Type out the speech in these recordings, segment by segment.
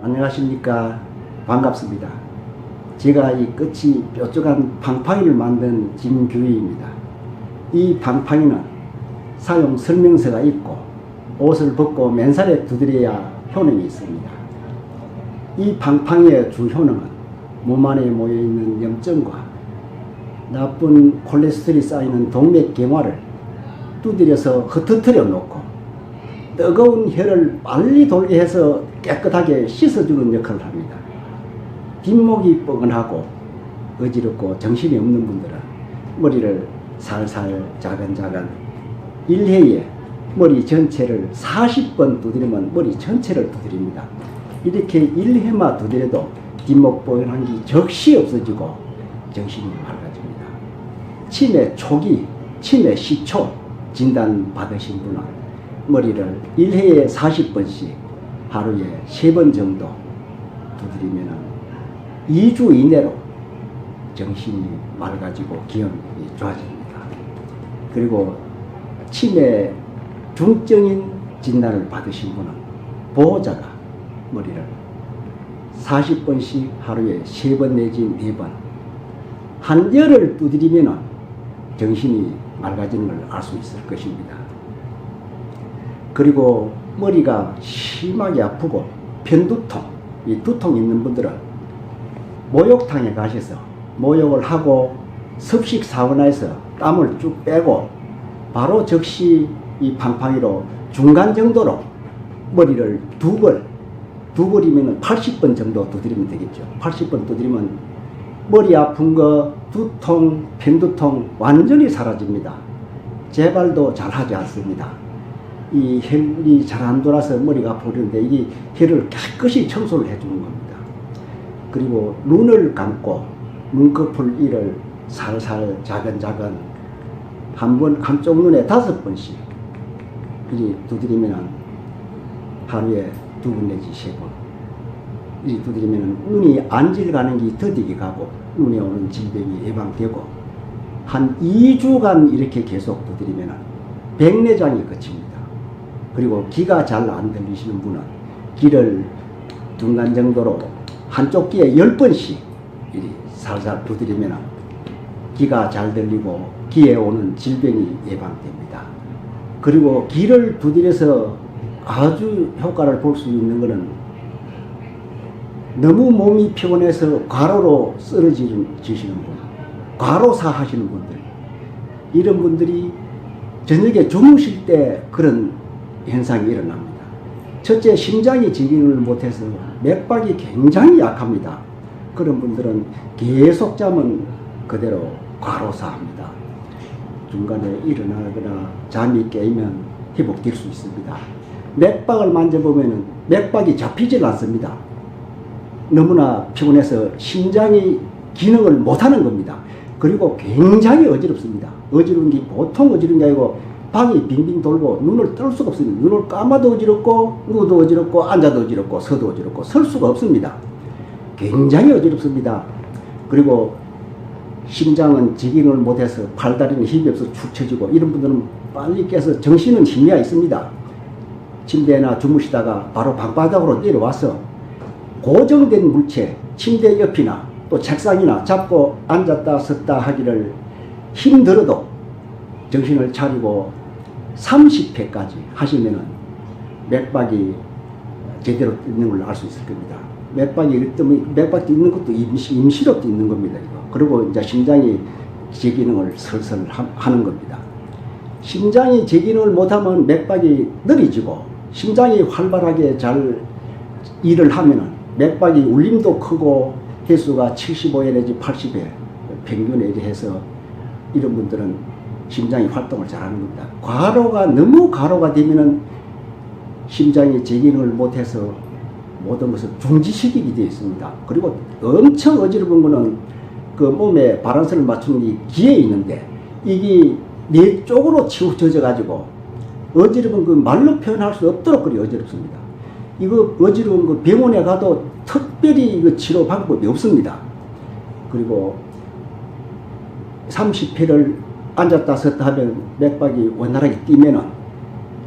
안녕하십니까. 반갑습니다. 제가 이 끝이 뾰족한 방팡이를 만든 김규희입니다. 이 방팡이는 사용 설명서가 있고 옷을 벗고 맨살에 두드려야 효능이 있습니다. 이 방팡이의 주 효능은 몸 안에 모여있는 염증과 나쁜 콜레스테롤이 쌓이는 동맥경화를 두드려서 흩어뜨려 놓고 뜨거운 혈을 빨리 돌게 해서 깨끗하게 씻어주는 역할을 합니다. 뒷목이 뻐근하고 어지럽고 정신이 없는 분들은 머리를 살살 자근자근 1회에 머리 전체를 40번 두드리면 머리 전체를 두드립니다. 이렇게 1회만 두드려도 뒷목 뻐근한 게 적시 없어지고 정신이 맑아집니다. 치매 초기, 치매 시초 진단 받으신 분은 머리를 1회에 40번씩 하루에 3번 정도 두드리면 2주 이내로 정신이 맑아지고 기억이 좋아집니다. 그리고 치매 중증인 진단을 받으신 분은 보호자가 머리를 40번씩 하루에 3번 내지 4번 한 열을 두드리면 정신이 맑아지는 걸 알 수 있을 것입니다. 그리고 머리가 심하게 아프고 편두통, 이 두통 있는 분들은 목욕탕에 가셔서 목욕을 하고 습식 사우나에서 땀을 쭉 빼고 바로 즉시 이 방팡이로 중간 정도로 머리를 두 벌이면 80번 정도 두드리면 되겠죠. 80번 두드리면 머리 아픈 거, 두통, 편두통 완전히 사라집니다. 재발도 잘 하지 않습니다. 이 혈이 잘 안 돌아서 머리가 아프는데 이게 혈을 깨끗이 청소를 해주는 겁니다. 그리고 눈을 감고 눈꺼풀 위를 살살 자근자근 한쪽 눈에 5번씩 이리 두드리면 하루에 2번 내지 3번 이리 두드리면 눈이 안질 가는 게 더디게 가고 눈에 오는 질병이 예방되고 한 2주간 이렇게 계속 두드리면 백내장이 그칩니다. 그리고 귀가 잘 안 들리시는 분은 귀를 중간 정도로 한쪽 귀에 10번씩 이리 살살 두드리면 귀가 잘 들리고 귀에 오는 질병이 예방됩니다. 그리고 귀를 두드려서 아주 효과를 볼 수 있는 것은 너무 몸이 피곤해서 과로로 쓰러지시는 분, 과로사 하시는 분들, 이런 분들이 저녁에 주무실 때 그런 현상이 일어납니다. 첫째, 심장이 직응을 못해서 맥박이 굉장히 약합니다. 그런 분들은 계속 잠은 그대로 과로사합니다. 중간에 일어나거나 잠이 깨면 회복될 수 있습니다. 맥박을 만져보면 맥박이 잡히질 않습니다. 너무나 피곤해서 심장이 기능을 못하는 겁니다. 그리고 굉장히 어지럽습니다. 어지러운 게 보통 어지러운 게 아니고 방이 빙빙 돌고 눈을 뜰 수가 없습니다. 눈을 감아도 어지럽고 누워도 어지럽고 앉아도 어지럽고 서도 어지럽고 설 수가 없습니다. 굉장히 어지럽습니다. 그리고 심장은 직응을 못해서 팔다리는 힘이 없어 축 처지고 이런 분들은 빨리 깨서 정신은 희미가 있습니다. 침대나 주무시다가 바로 방바닥으로 내려와서 고정된 물체, 침대 옆이나 또 책상이나 잡고 앉았다 섰다 하기를 힘들어도 정신을 차리고 30회까지 하시면은 맥박이 제대로 있는 걸 알 수 있을 겁니다. 맥박이 있는 것도 임시로 있는 겁니다. 이거. 그리고 이제 심장이 제 기능을 슬슬 하는 겁니다. 심장이 제 기능을 못하면 맥박이 느려지고 심장이 활발하게 잘 일을 하면은 맥박이 울림도 크고 횟수가 75회 내지 80회 평균에 이래 해서 이런 분들은 심장이 활동을 잘하는 겁니다. 너무 과로가 되면은 심장이 제 기능을 못해서 모든 것을 중지시키게 되어 있습니다. 그리고 엄청 어지러운 거는 그 몸에 바란스를 맞추는 이 기에 있는데 이게 네 쪽으로 치우쳐져 가지고 어지러운 그 말로 표현할 수 없도록 그리 어지럽습니다. 이거 어지러운 거 병원에 가도 특별히 이거 치료 방법이 없습니다. 그리고 30회를 앉았다 섰다 하면 맥박이 원활하게 뛰면은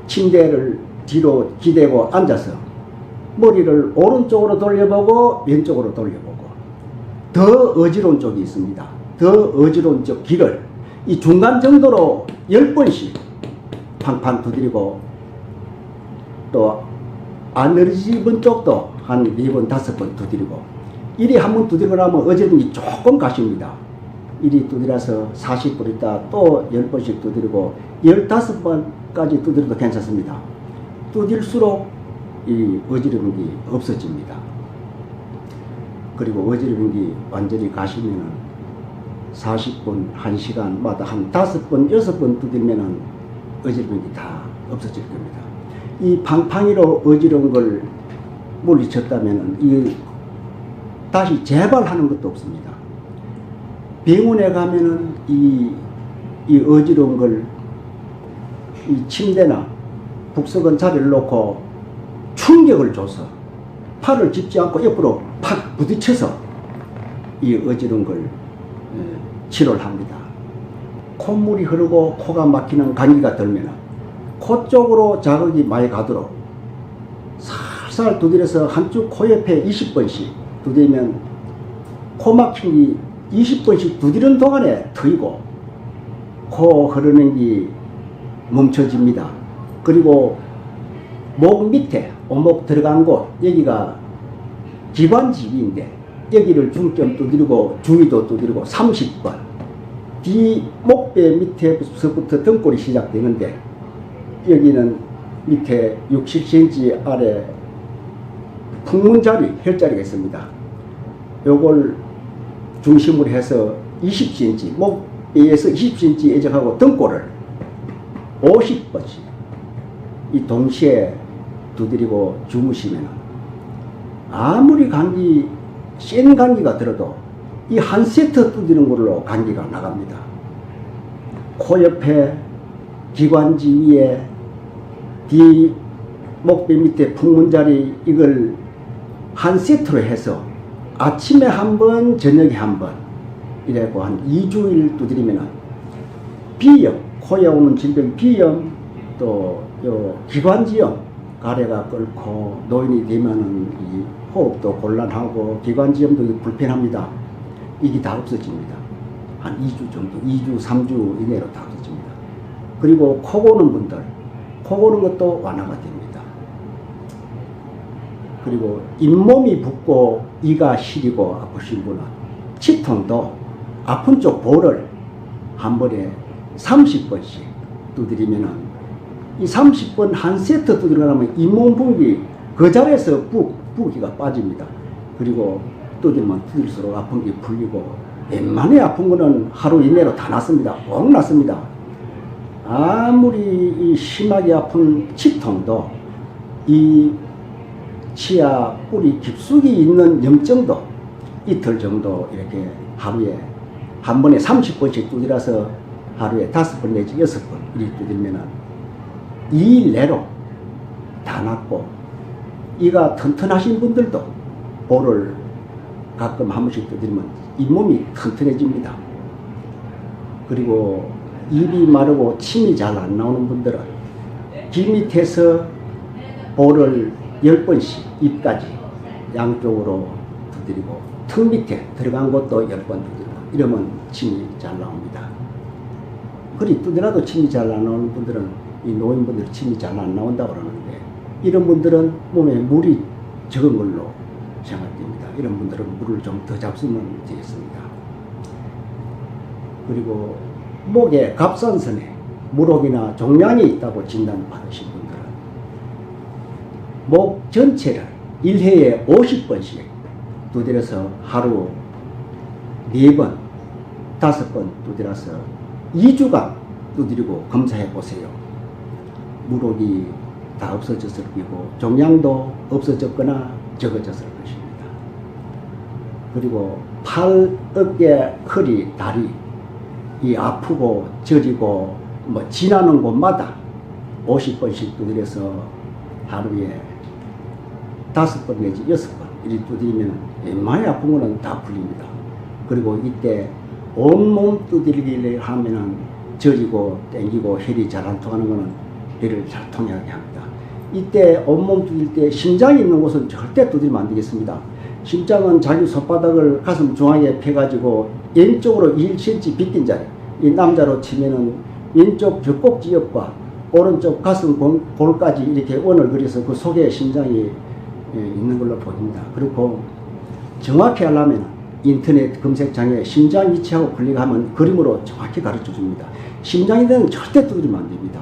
침대를 뒤로 기대고 앉아서 머리를 오른쪽으로 돌려보고 왼쪽으로 돌려보고 더 어지러운 쪽이 있습니다. 더 어지러운 쪽 길을 이 중간 정도로 10번씩 팡팡 두드리고 또 안 늘어지는 쪽도 한 4번, 5번 두드리고 이리 한번 두드리고 나면 어지러움이 조금 가십니다. 이리 두드려서 40분 있다 또 10번씩 두드리고 15번까지 두드려도 괜찮습니다. 두드릴수록 이 어지러움이 없어집니다. 그리고 어지러움이 완전히 가시면은 40분, 1시간마다 한 5번, 6번 두드리면은 어지러움이 다 없어질 겁니다. 이 팡팡이로 어지러운 걸 물리쳤다면은 이 다시 재발하는 것도 없습니다. 병원에 가면은 이 어지러운 걸 이 침대나 북석은 자리를 놓고 충격을 줘서 팔을 짚지 않고 옆으로 팍 부딪혀서 이 어지러운 걸 치료를 합니다. 콧물이 흐르고 코가 막히는 감기가 들면 코 쪽으로 자극이 많이 가도록 살살 두드려서 한쪽 코 옆에 20번씩 두드리면 코 막힘이 20번씩 두드리는 동안에 트이고 코 흐르는 게 멈춰집니다. 그리고 목 밑에 오목 들어간 곳 여기가 기관지위인데 여기를 중점 두드리고 주위도 두드리고 30번 뒤 목배 밑에서부터 등골이 시작되는데 여기는 밑에 60cm 아래 풍문자리 혈자리가 있습니다. 요걸 중심으로 해서 20cm 목배에서 20cm 애적하고 등골을 50번씩 이 동시에 두드리고 주무시면 아무리 감기 센 감기가 들어도 이 한 세트 두드리는 걸로 감기가 나갑니다. 코 옆에 기관지 위에 뒤 목배 밑에 풍문자리 이걸 한 세트로 해서 아침에 한 번 저녁에 한 번 이래고 한 2주일 두드리면 비염 코에 오는 질병 비염 또 요 기관지염 가래가 끓고 노인이 되면은 이 호흡도 곤란하고 기관지염도 불편합니다. 이게 다 없어집니다. 한 2주 정도 2주 3주 이내로 다 없어집니다. 그리고 코 고는 분들 코 고는 것도 완화가 됩니다. 그리고 잇몸이 붓고 이가 시리고 아프신 분은 치통도 아픈 쪽 볼을 한 번에 30번씩 두드리면은 이 30번 한 세트 두드리면 잇몸 붓기 그 자리에서 붓기가 빠집니다. 그리고 두드리면 두드릴수록 아픈 게 풀리고 웬만해 아픈 거는 하루 이내로 다 낫습니다. 꼭 낫습니다. 아무리 이 심하게 아픈 치통도 이 치아 뿌리 깊숙이 있는 염증도 이틀 정도 이렇게 하루에 한 번에 30번씩 두드려서 하루에 5번 내지 6번 이렇게 두드리면은 이 내로 다 낫고 이가 튼튼하신 분들도 볼을 가끔 한 번씩 두드리면 잇몸이 튼튼해집니다. 그리고 입이 마르고 침이 잘 안 나오는 분들은 귀 밑에서 볼을 10번씩 입까지 양쪽으로 두드리고 턱 밑에 들어간 것도 10번 두드리고 이러면 침이 잘 나옵니다. 그리 두드려도 침이 잘 안 나오는 분들은 이 노인분들 침이 잘 안 나온다고 그러는데 이런 분들은 몸에 물이 적은 걸로 생각됩니다. 이런 분들은 물을 좀 더 잡수면 되겠습니다. 그리고 목에 갑상선에 물혹이나 종양이 있다고 진단받으신 분들은 목 전체를 1회에 50번씩 두드려서 하루 4번, 5번 두드려서 2주간 두드리고 검사해 보세요. 물혹이 다 없어졌을 거고 종양도 없어졌거나 적어졌을 것입니다. 그리고 팔, 어깨, 허리, 다리 이 아프고 저리고 뭐 지나는 곳마다 50번씩 두드려서 하루에 5번 내지 6번 이렇게 두드리면 웬만히 아픈 거는 다 풀립니다. 그리고 이때 온몸 두드리기를 하면은 저리고 땡기고 혈이 잘 안 통하는 것은 혈을 잘 통하게 합니다. 이때 온몸 두들 때 심장이 있는 곳은 절대 두드리면 안 되겠습니다. 심장은 자기 손바닥을 가슴 중앙에 펴가지고 왼쪽으로 1cm 비낀 자리, 이 남자로 치면은 왼쪽 벽곡지 옆과 오른쪽 가슴 볼까지 이렇게 원을 그려서 그 속에 심장이 있는 걸로 보입니다. 그리고 정확히 하려면 인터넷 검색창에 심장 위치하고 클릭하면 그림으로 정확히 가르쳐 줍니다. 심장이 되는 절대 두드리면 안 됩니다.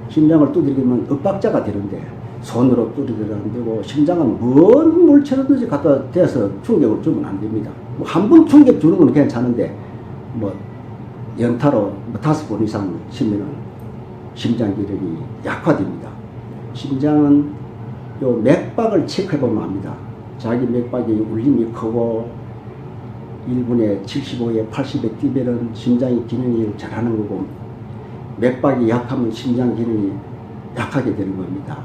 심장을 두드리면 엇박자가 되는데 손으로 두드리면 안 되고, 심장은 뭔 물체로든지 갖다 대서 충격을 주면 안 됩니다. 뭐 한 번 충격 주는 건 괜찮은데 뭐 연타로 5번 이상 치면은 심장 기력이 약화됩니다. 심장은 요 맥박을 체크해 보면 압니다. 자기 맥박이 울림이 크고 1분에 75에 80에 뛰면은 심장이 기능이 잘하는 거고, 맥박이 약하면 심장 기능이 약하게 되는 겁니다.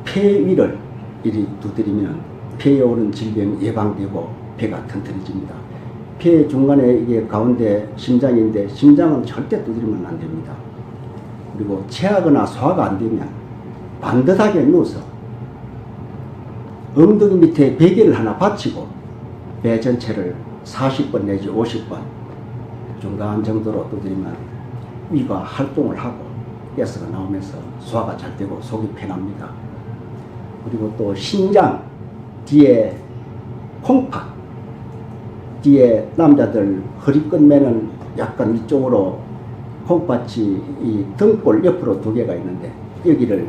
폐 위를 이리 두드리면 폐에 오는 질병 예방되고 폐가 튼튼해집니다. 폐 중간에 이게 가운데 심장인데 심장은 절대 두드리면 안 됩니다. 그리고 체하거나 소화가 안 되면 반듯하게 누워서 엉덩이 밑에 베개를 하나 받치고 배 전체를 40번 내지 50번 중간 정도로 두드리면 위가 활동을 하고 가스가 나오면서 소화가 잘 되고 속이 편합니다. 그리고 또 신장 뒤에 콩팥 뒤에 남자들 허리끝매는 약간 이쪽으로 콩팥이 이 등골 옆으로 2개가 있는데 여기를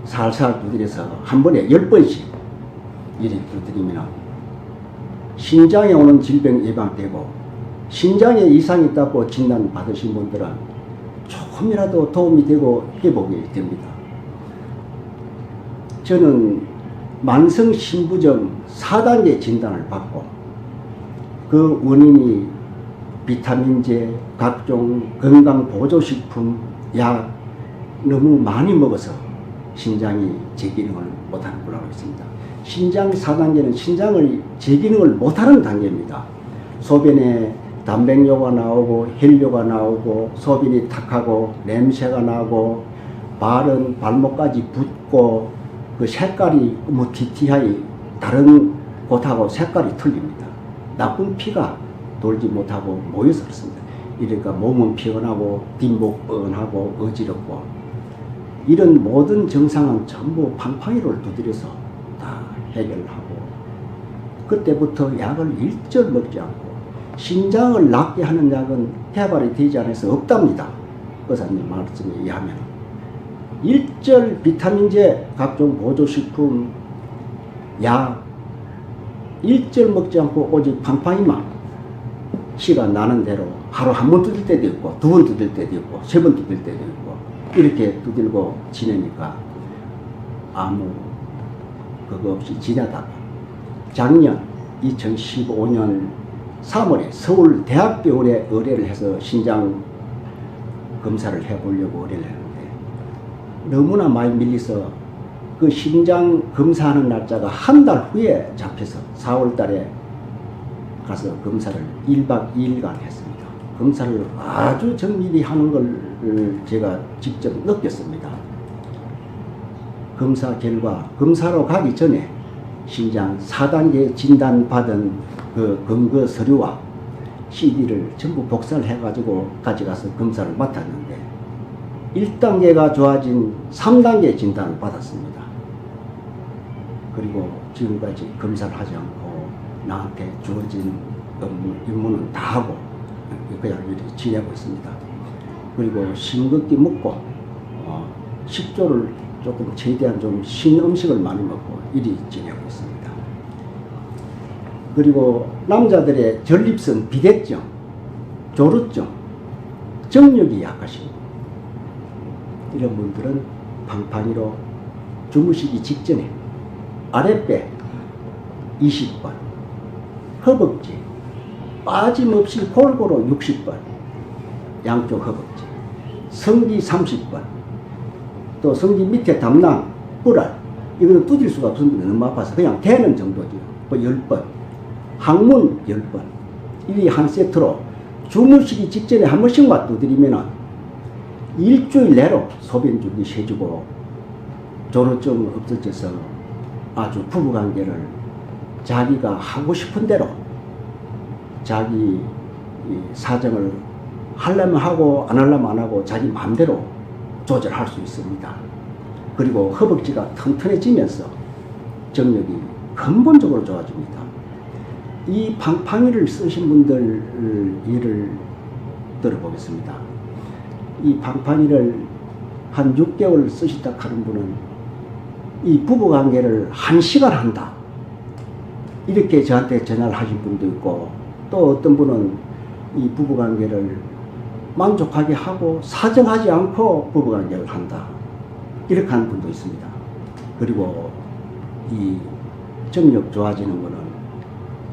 살살 두드려서 한 번에 10번씩 이리 두드리면 신장에 오는 질병 예방되고, 신장에 이상이 있다고 진단 받으신 분들은 조금이라도 도움이 되고 회복이 됩니다. 저는 만성신부증 4단계 진단을 받고 그 원인이 비타민제, 각종 건강보조식품, 약 너무 많이 먹어서 신장이 제 기능을 못하는 걸로 알고 있습니다. 신장 4단계는 신장을 제 기능을 못하는 단계입니다. 소변에 단백뇨가 나오고 혈뇨가 나오고 소변이 탁하고 냄새가 나고 발은 발목까지 붓고 그 색깔이 뭐 티티하이 다른 곳하고 색깔이 틀립니다. 나쁜 피가 돌지 못하고 모여서 그렇습니다. 이러니까 몸은 피곤하고 뒷목 뻔하고 어지럽고, 이런 모든 증상은 전부 팡팡이를 두드려서 다 해결하고, 그때부터 약을 일절 먹지 않고, 신장을 낫게 하는 약은 개발이 되지 않아서 없답니다. 의사님 말씀에 의하면 일절 비타민제, 각종 보조식품, 약 일절 먹지 않고 오직 팡팡이만 시간 나는 대로 하루 한 번 두들 때도 있고 2번 두들 때도 있고 3번 두들 때도 있고 이렇게 두들고 지내니까 아무 그거 없이 지내다가 작년 2015년 3월에 서울대학병원에 의뢰를 해서 신장 검사를 해보려고 의뢰를 했는데 너무나 많이 밀려서 그 신장 검사하는 날짜가 한 달 후에 잡혀서 4월 달에 가서 검사를 1박 2일간 했습니다. 검사를 아주 정밀히 하는 걸 제가 직접 느꼈습니다. 검사 결과, 검사로 가기 전에 신장 4단계 진단받은 그 근거 서류와 CD를 전부 복사를 해가지고 가져가서 검사를 맡았는데 1단계가 좋아진 3단계 진단을 받았습니다. 그리고 지금까지 검사를 하지 않고 나한테 주어진 임무는 다 하고 그냥 이렇게 지내고 있습니다. 그리고 싱겁게 먹고 식조를 조금 최대한 좀 신 음식을 많이 먹고 이리 지내고 있습니다. 그리고 남자들의 전립선 비대증, 조루증, 정력이 약하신 이런 분들은 팡팡이로 주무시기 직전에 아랫배 20번, 허벅지 빠짐없이 골고루 60번, 양쪽 허벅지, 성기 30번, 또 성기 밑에 담낭, 뿔알, 이거는 두들 수가 없습니다. 너무 아파서 그냥 대는 정도죠. 10번, 항문 10번, 이 한 세트로 주무시기 직전에 한 번씩만 두드리면 일주일 내로 소변 준비해주고 졸음증 없어져서 아주 부부관계를 자기가 하고 싶은 대로 자기 사정을 하려면 하고 안 하려면 안 하고 자기 마음대로 조절할 수 있습니다. 그리고 허벅지가 튼튼해지면서 정력이 근본적으로 좋아집니다. 이 방팡이를 쓰신 분들 예를 들어보겠습니다. 이 방팡이를 한 6개월 쓰시다 하는 분은 이 부부관계를 1시간 한다 이렇게 저한테 전화를 하신 분도 있고, 또 어떤 분은 이 부부관계를 만족하게 하고 사정하지 않고 부부관계를 한다 이렇게 하는 분도 있습니다. 그리고 이 정력 좋아지는 분은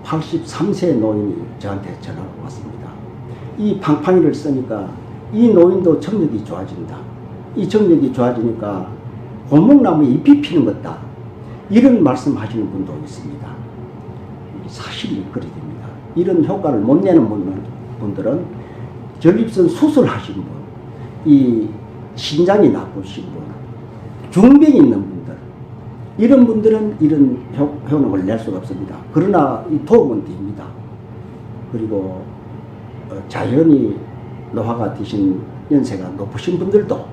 83세 노인이 저한테 전화가 왔습니다. 이 방팡이를 쓰니까 이 노인도 정력이 좋아진다. 이 정력이 좋아지니까 고목나무에 잎이 피는 것다. 이런 말씀하시는 분도 있습니다. 사실이 그리 됩니다. 이런 효과를 못 내는 분들은 전립선 수술하신 분, 이 신장이 나쁘신 분, 중병이 있는 분들, 이런 분들은 이런 효능을 낼 수가 없습니다. 그러나 이 도움은 됩니다. 그리고 자연히 노화가 드신 연세가 높으신 분들도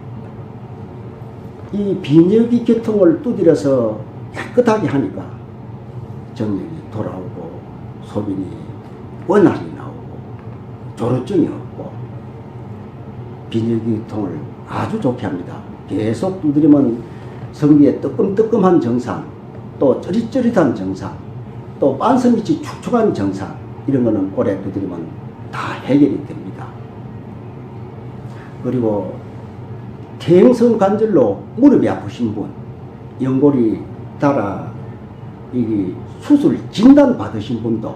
이 비뇨기 계통을 두드려서 깨끗하게 하니까 정력이 돌아오고 소변이 원활히 나오고 졸음증이 없고 비뇨기 계통을 아주 좋게 합니다. 계속 두드리면 성기에 뜨끔뜨끔한 증상, 또 쩌릿쩌릿한 증상, 또 빤스밑이 축축한 증상, 이런 거는 오래 두드리면 다 해결이 됩니다. 그리고 퇴행성 관절로 무릎이 아프신 분, 연골이 닳아 이 수술 진단 받으신 분도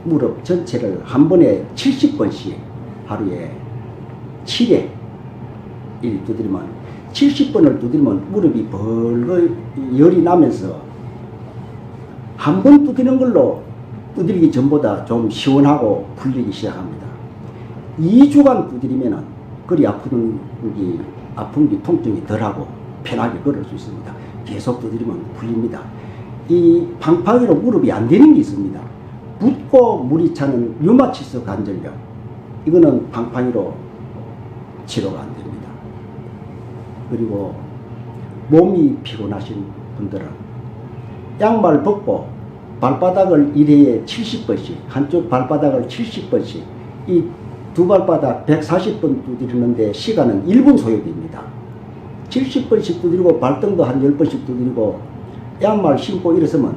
무릎 전체를 한 번에 70번씩 하루에 7회 이 두드리면 70번을 두드리면 무릎이 벌겋 열이 나면서 한 번 두드리는 걸로 두드리기 전보다 좀 시원하고 풀리기 시작합니다. 2주간 두드리면은 거리 아픈 게 통증이 덜하고 편하게 걸을 수 있습니다. 계속 두드리면 풀립니다. 이 방팡이로 무릎이 안 되는 게 있습니다. 붓고 물이 차는 류마티스 관절염, 이거는 방팡이로 치료가 안 됩니다. 그리고 몸이 피곤하신 분들은 양말 벗고 발바닥을 1회에 70번씩, 한쪽 발바닥을 70번씩, 이 두 발바닥 140번 두드리는데 시간은 1분 소요됩니다. 70번씩 두드리고 발등도 한 10번씩 두드리고 양말 신고 일어서면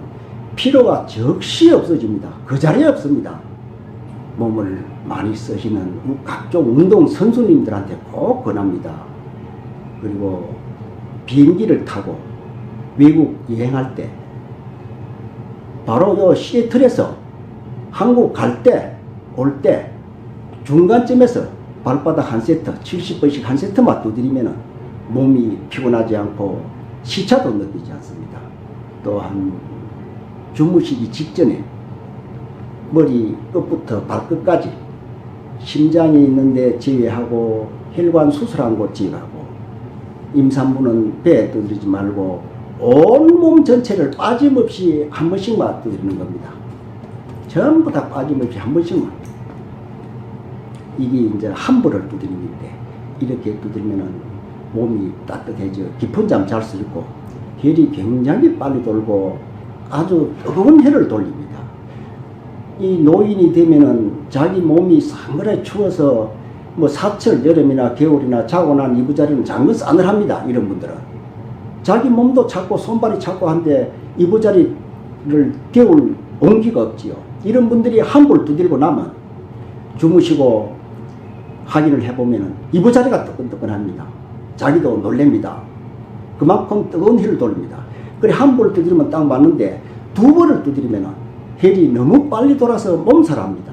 피로가 즉시 없어집니다. 그 자리에 없습니다. 몸을 많이 쓰시는 각종 운동 선수님들한테 꼭 권합니다. 그리고 비행기를 타고 외국 여행할 때 바로 요 시애틀에서 한국 갈 때, 올 때 중간쯤에서 발바닥 한 세트, 70번씩 한 세트만 두드리면 몸이 피곤하지 않고 시차도 느끼지 않습니다. 또한 주무시기 직전에 머리 끝부터 발끝까지 심장이 있는데 제외하고 혈관 수술한 곳 제외하고 임산부는 배에 두드리지 말고 온 몸 전체를 빠짐없이 한 번씩만 두드리는 겁니다. 전부 다 빠짐없이 한 번씩만. 이게 이제 함부를 두드리는데 이렇게 두드리면은 몸이 따뜻해져 깊은 잠 잘 수 있고 혈이 굉장히 빨리 돌고 아주 뜨거운 혈을 돌립니다. 이 노인이 되면은 자기 몸이 상그레 추워서 뭐 사철 여름이나 겨울이나 자고 난 이부자리는 장건 싸늘합니다. 이런 분들은 자기 몸도 찼고 손발이 찼고 한데 이부자리를 겨울 온기가 없지요. 이런 분들이 함부를 두드리고 나면 주무시고 확인을 해보면은 이부자리가 뜨끈뜨끈합니다. 자기도 놀랍니다. 그만큼 뜨거운 혈을 돌립니다. 그래 한 번을 두드리면 딱 맞는데 두 번을 두드리면은 혈이 너무 빨리 돌아서 몸살합니다.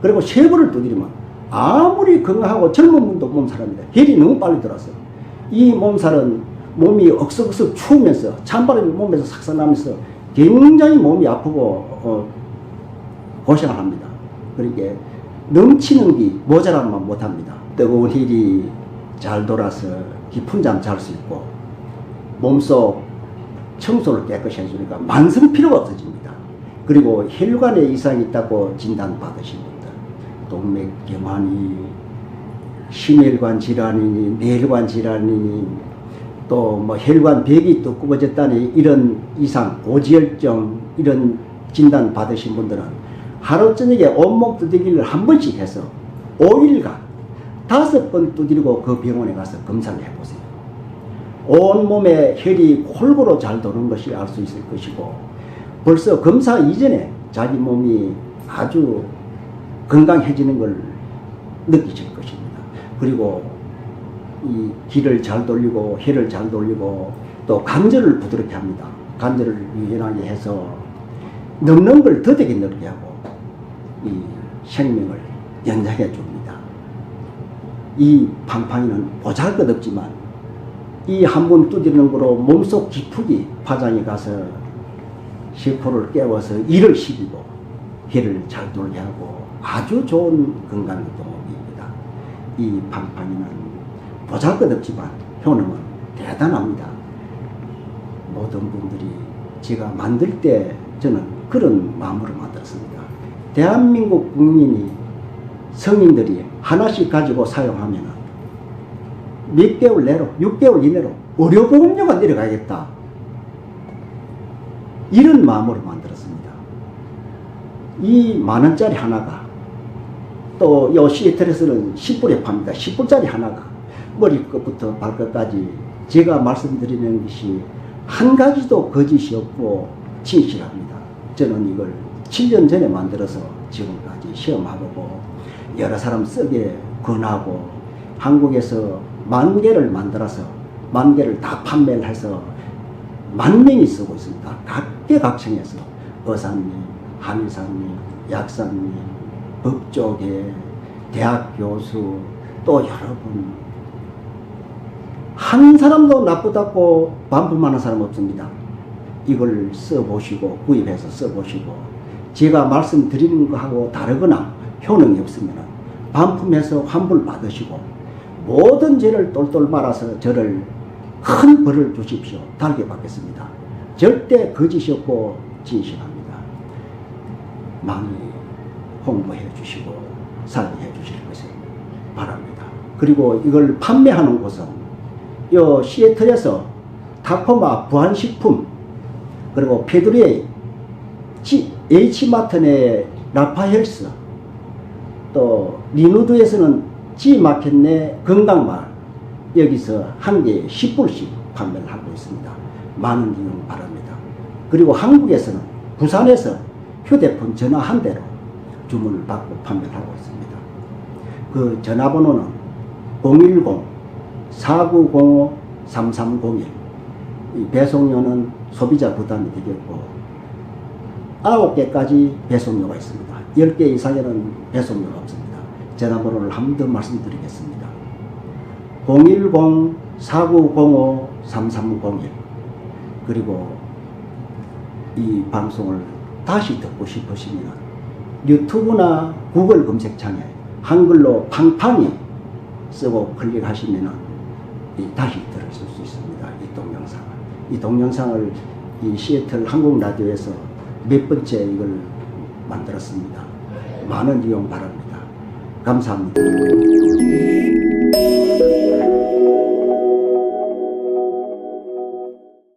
그리고 세 번을 두드리면 아무리 건강하고 젊은 분도 몸살합니다. 혈이 너무 빨리 돌아서 이 몸살은 몸이 억석억석 추우면서 찬바람이 몸에서 삭삭나면서 굉장히 몸이 아프고 고생을 합니다. 그러니까 넘치는 게 모자라면 못합니다. 뜨거운 힐이 잘 돌아서 깊은 잠 잘 수 있고 몸속 청소를 깨끗이 해주니까 만성 피로가 없어집니다. 그리고 혈관에 이상이 있다고 진단받으신 분들, 동맥경화니 심혈관 질환이니 뇌혈관 질환이니 또 뭐 혈관 벽이 두꺼워졌다니 이런 이상, 고지혈증 이런 진단 받으신 분들은 하루 저녁에 온몸 두드기를 한 번씩 해서 5일간 5번 두드리고 그 병원에 가서 검사를 해보세요. 온몸에 혈이 골고루 잘 도는 것이 알 수 있을 것이고 벌써 검사 이전에 자기 몸이 아주 건강해지는 걸 느끼실 것입니다. 그리고 이 기를 잘 돌리고 혈을 잘 돌리고 또 관절을 부드럽게 합니다. 관절을 유연하게 해서 늙는 걸 더디게 늙게 하고 이 생명을 연장해 줍니다. 이 팡팡이는 보잘것없지만 이 한 번 두드리는 거로 몸속 깊숙이 파장이 가서 세포를 깨워서 이를 시키고 혈을 잘 돌게 하고 아주 좋은 건강운동입니다. 이 팡팡이는 보잘것없지만 효능은 대단합니다. 모든 분들이 제가 만들 때 저는 그런 마음으로 만들었습니다. 대한민국 국민이 성인들이 하나씩 가지고 사용하면 몇 개월 내로 6개월 이내로 의료보험료가 내려가겠다. 이런 마음으로 만들었습니다. 이 만원짜리 하나가 또 요 시애틀에서는 10불에 팝니다. 10불짜리 하나가 머리끝부터 발끝까지 제가 말씀드리는 것이 한 가지도 거짓이 없고 진실합니다. 저는 이걸 7년 전에 만들어서 지금까지 시험하고 여러 사람 쓰게 권하고 한국에서 10,000개를 만들어서 10,000개를 다 판매를 해서 10,000명이 쓰고 있습니다. 각계각층에서 의사님, 한의사님, 약사님, 법조계, 대학 교수 또 여러분 한 사람도 나쁘다고 반품하는 사람 없습니다. 이걸 써보시고 구입해서 써보시고 제가 말씀드리는 거하고 다르거나 효능이 없으면 반품해서 환불 받으시고 모든 죄를 똘똘 말아서 저를 큰 벌을 주십시오. 달게 받겠습니다. 절대 거짓이 없고 진실합니다. 많이 홍보해 주시고 사용해 주실 것을 바랍니다. 그리고 이걸 판매하는 곳은 요 시애틀에서 타코마 부한식품 그리고 페드리에이 H마트 내 라파헬스 또 리누드에서는 G마켓 내 건강마을 여기서 한 개에 10불씩 판매를 하고 있습니다. 많은 이용 바랍니다. 그리고 한국에서는 부산에서 휴대폰 전화 한 대로 주문을 받고 판매를 하고 있습니다. 그 전화번호는 010-4905-3301 이 배송료는 소비자 부담이 되겠고 9개까지 배송료가 있습니다. 10개 이상에는 배송료가 없습니다. 전화번호를 한 번 더 말씀드리겠습니다. 010-4905-3301 그리고 이 방송을 다시 듣고 싶으시면 유튜브나 구글 검색창에 한글로 팡팡이 쓰고 클릭하시면 다시 들으실 수 있습니다. 이 동영상을 이 시애틀 한국 라디오에서 몇 번째 이걸 만들었습니다. 많은 이용 바랍니다. 감사합니다.